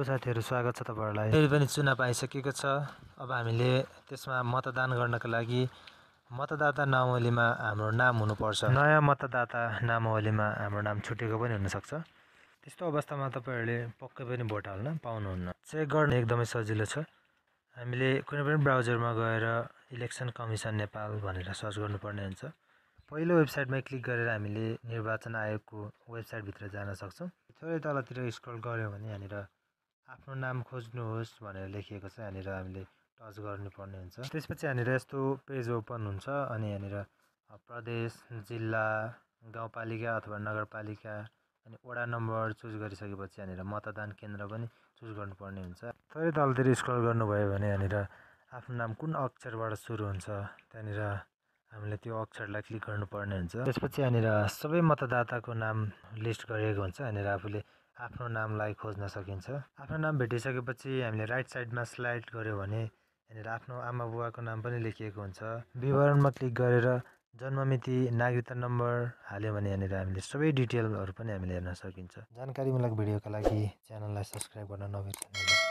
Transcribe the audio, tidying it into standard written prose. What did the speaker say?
साथीहरु स्वागत छ तपाईहरुलाई। फेरि पनि चुनाव आइसकेको छ। अब हामीले त्यसमा मतदान गर्नका लागि मतदाता नामावलीमा हाम्रो नाम हुनुपर्छ। नयाँ मतदाता नामावलीमा हाम्रो नाम छुटेको पनि हुन सक्छ। त्यस्तो अवस्थामा तपाईहरुले पक्कै पनि भोट हाल्न पाउनुहुन्न। चेक गर्न एकदमै सजिलो छ। हामीले कुनै पनि ब्राउजरमा गएर इलेक्सन कमिसन नेपाल भनेर सर्च गर्नुपर्ने हुन्छ। पहिलो वेबसाइटमा क्लिक गरेर हामीले निर्वाचन आयोगको वेबसाइट भित्र जान सक्छौं। थोरै तलतिर स्क्रल गर्यो भने यहाँनिर आफ्नो नाम खोज्नुहोस् भनेर लेखिएको छ। यहाँनिर हामीले टच गर्नुपर्ने हुन्छ। त्यसपछि यहाँनिर यस्तो पेज ओपन हुन्छ अनि यहाँनिर प्रदेश, जिल्ला, गाउँपालिका अथवा नगरपालिका अनि वडा नम्बर चुज गरिसकेपछि यहाँनिर मतदान केन्द्र पनि चुज गर्नुपर्ने हुन्छ। थोरै तलतिर स्क्रल गर्नुभयो भने यहाँनिर आफ्नो नाम कुन अक्षरबाट सुरु हुन्छ त्यहाँनिर हामीले त्यो अक्षरलाई क्लिक गर्नुपर्ने हुन्छ। त्यसपछि यहाँनिर सबै मतदाताको नाम लिस्ट गरिएको हुन्छ। यहाँनिर आफूले आफ्नो नामलाई खोज्न सकिन्छ। आफ्नो नाम भेटिसकेपछि हामीले राइट साइडमा स्लाइड गर्यो भने यहाँनिर आफ्नो आमा बुवाको नाम पनि लेखिएको हुन्छ। विवरणमा क्लिक गरेर जन्ममिति, नागरिकता नम्बर हाल्यो भने यहाँनिर हामीले सबै डिटेलहरु पनि हामीले हेर्न सकिन्छ। जानकारीमूलक भिडियोका लागि च्यानललाई सब्स्क्राइब गर्न नबिर्सनुहोला।